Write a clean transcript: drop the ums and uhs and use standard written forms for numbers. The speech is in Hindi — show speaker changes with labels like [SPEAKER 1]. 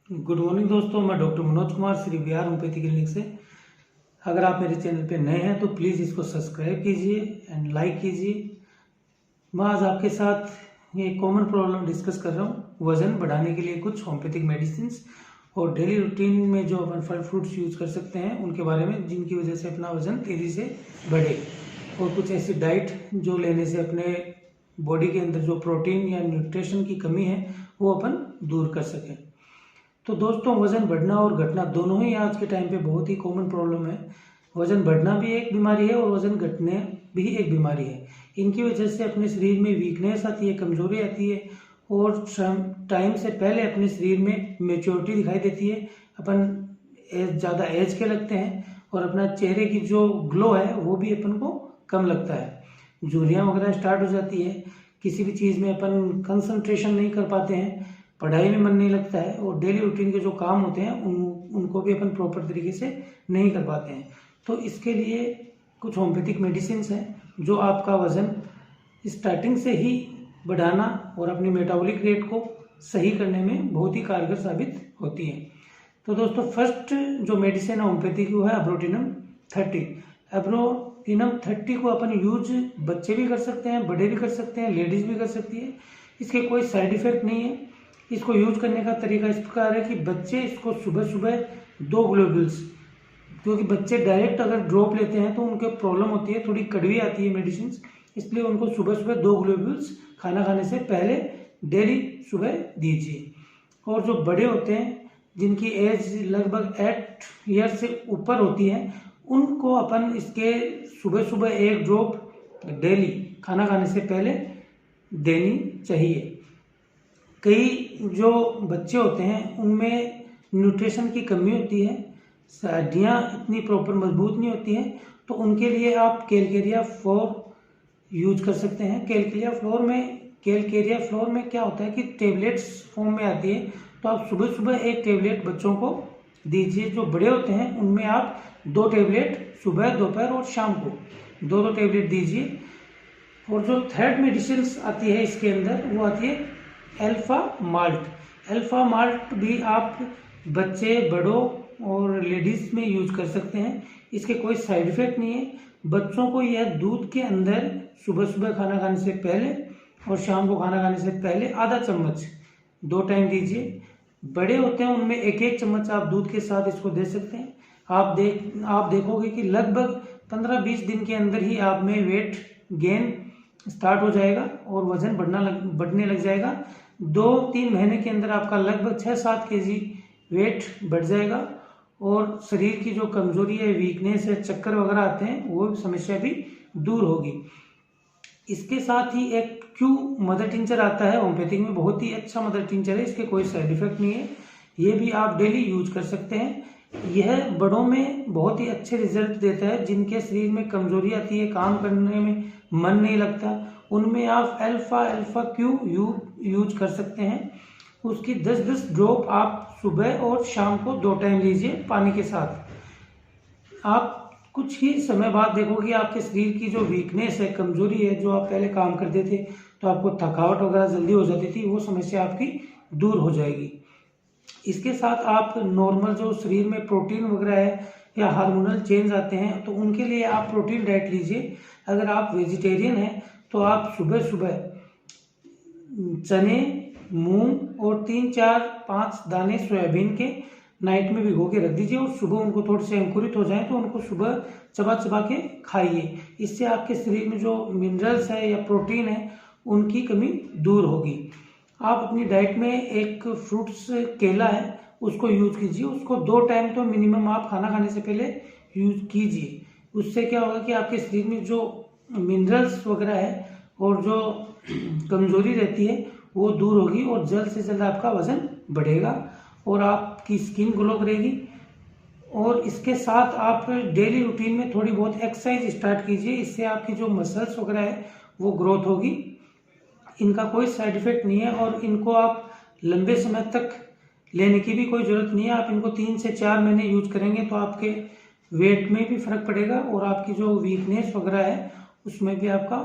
[SPEAKER 1] गुड मॉर्निंग दोस्तों, मैं doctor Manoj Kumar Shri Bihar homeopathy clinic से। अगर आप मेरे चैनल पे नए हैं तो प्लीज़ इसको सब्सक्राइब कीजिए एंड लाइक कीजिए। मैं आज आपके साथ ये कॉमन प्रॉब्लम डिस्कस कर रहा हूँ, वज़न बढ़ाने के लिए कुछ होम्योपैथिक मेडिसिन और डेली रूटीन में जो अपन फल फ्रूट्स यूज़ कर सकते हैं उनके बारे में, जिनकी वजह से अपना वज़न तेज़ी से बढ़े, और कुछ ऐसी डाइट जो लेने से अपने बॉडी के अंदर जो प्रोटीन या न्यूट्रिशन की कमी है वो अपन दूर कर सकें। तो दोस्तों, वज़न बढ़ना और घटना दोनों ही आज के टाइम पे बहुत ही कॉमन प्रॉब्लम है। वज़न बढ़ना भी एक बीमारी है और वज़न घटने भी एक बीमारी है। इनकी वजह से अपने शरीर में वीकनेस आती है, कमजोरी आती है और टाइम से पहले अपने शरीर में मेच्योरिटी दिखाई देती है। अपन ज़्यादा एज के लगते हैं और अपना चेहरे की जो ग्लो है वो भी अपन को कम लगता है। झुर्रियाँ वगैरह स्टार्ट हो जाती है, किसी भी चीज़ में अपन कंसंट्रेशन नहीं कर पाते हैं, पढ़ाई में मन नहीं लगता है और डेली रूटीन के जो काम होते हैं उनको भी अपन प्रॉपर तरीके से नहीं कर पाते हैं। तो इसके लिए कुछ होम्योपैथिक मेडिसिन हैं जो आपका वज़न स्टार्टिंग से ही बढ़ाना और अपनी मेटाबॉलिक रेट को सही करने में बहुत ही कारगर साबित होती है। तो दोस्तों, फर्स्ट जो मेडिसिन है होम्योपैथिक वो है एब्रोटिनम 30। एब्रोटिनम 30 को अपन यूज बच्चे भी कर सकते हैं, बड़े भी कर सकते हैं, लेडीज भी कर सकती है। इसके कोई साइड इफेक्ट नहीं है। इसको यूज करने का तरीका इस प्रकार है कि बच्चे इसको सुबह सुबह 2 ग्लोब्यूल्स, क्योंकि बच्चे डायरेक्ट अगर ड्रॉप लेते हैं तो उनके प्रॉब्लम होती है, थोड़ी कड़वी आती है मेडिसिन, इसलिए उनको सुबह सुबह 2 ग्लोब्यूल्स खाना खाने से पहले डेली सुबह दीजिए। और जो बड़े होते हैं जिनकी एज लगभग 8 ईयर से ऊपर होती है, उनको अपन इसके सुबह सुबह 1 ड्रॉप डेली खाना खाने से पहले देनी चाहिए। कई जो बच्चे होते हैं उनमें न्यूट्रिशन की कमी होती है, हड्डियाँ इतनी प्रॉपर मजबूत नहीं होती हैं, तो उनके लिए आप कैलकेरिया फ्लोर यूज कर सकते हैं। कैलकेरिया फ्लोर में क्या होता है कि टेबलेट्स फॉर्म में आती है, तो आप सुबह सुबह 1 टेबलेट बच्चों को दीजिए। जो बड़े होते हैं उनमें आप 2 टेबलेट सुबह, दोपहर और शाम को 2-2 टेबलेट दीजिए। और जो थर्ड मेडिसिन आती है इसके अंदर वो आती है अल्फा माल्ट। अल्फा माल्ट भी आप बच्चे, बड़ों और लेडीज में यूज कर सकते हैं। इसके कोई साइड इफेक्ट नहीं है। बच्चों को यह दूध के अंदर सुबह सुबह खाना खाने से पहले और शाम को खाना खाने से पहले आधा चम्मच 2 टाइम दीजिए। बड़े होते हैं उनमें 1-1 चम्मच आप दूध के साथ इसको दे सकते हैं। आप देखोगे कि लगभग 15-20 दिन के अंदर ही आप में वेट गेन स्टार्ट हो जाएगा और वजन बढ़ने लग जाएगा। 2-3 महीने के अंदर आपका लगभग 6-7 kg वेट बढ़ जाएगा और शरीर की जो कमजोरी है, वीकनेस है, चक्कर वगैरह आते हैं, वो समस्या भी दूर होगी। इसके साथ ही एक क्यू मदर टिंचर आता है होम्योपैथिक में, बहुत ही अच्छा मदर टिंचर है। इसके कोई साइड इफेक्ट नहीं है, ये भी आप डेली यूज कर सकते हैं। यह बड़ों में बहुत ही अच्छे रिजल्ट देता है। जिनके शरीर में कमजोरी आती है, काम करने में मन नहीं लगता, उनमें आप अल्फा क्यू यूज कर सकते हैं। उसकी 10-10 ड्रॉप आप सुबह और शाम को 2 टाइम लीजिए पानी के साथ। आप कुछ ही समय बाद देखोगे आपके शरीर की जो वीकनेस है, कमजोरी है, जो आप पहले काम करते थे तो आपको थकावट वगैरह जल्दी हो जाती थी, वो समस्या आपकी दूर हो जाएगी। इसके साथ आप नॉर्मल जो शरीर में प्रोटीन वगैरह है या हार्मोनल चेंज आते हैं, तो उनके लिए आप प्रोटीन डाइट लीजिए। अगर आप वेजिटेरियन हैं तो आप सुबह सुबह चने, मूंग और 3-4-5 दाने सोयाबीन के नाइट में भिगो के रख दीजिए और सुबह उनको थोड़े से अंकुरित हो जाएं तो उनको सुबह चबा चबा के खाइए। इससे आपके शरीर में जो मिनरल्स है या प्रोटीन है उनकी कमी दूर होगी। आप अपनी डाइट में एक फ्रूट्स केला है उसको यूज कीजिए। उसको 2 टाइम तो मिनिमम आप खाना खाने से पहले यूज कीजिए। उससे क्या होगा कि आपके शरीर में जो मिनरल्स वगैरह है और जो कमजोरी रहती है वो दूर होगी और जल्द से जल्द आपका वजन बढ़ेगा और आपकी स्किन ग्लो करेगी। और इसके साथ आप डेली रूटीन में थोड़ी बहुत एक्सरसाइज स्टार्ट कीजिए। इससे आपकी जो मसल्स वगैरह है वो ग्रोथ होगी। इनका कोई साइड इफेक्ट नहीं है और इनको आप लंबे समय तक लेने की भी कोई ज़रूरत नहीं है। आप इनको 3 से 4 महीने यूज करेंगे तो आपके वेट में भी फर्क पड़ेगा और आपकी जो वीकनेस वगैरह है उसमें भी आपका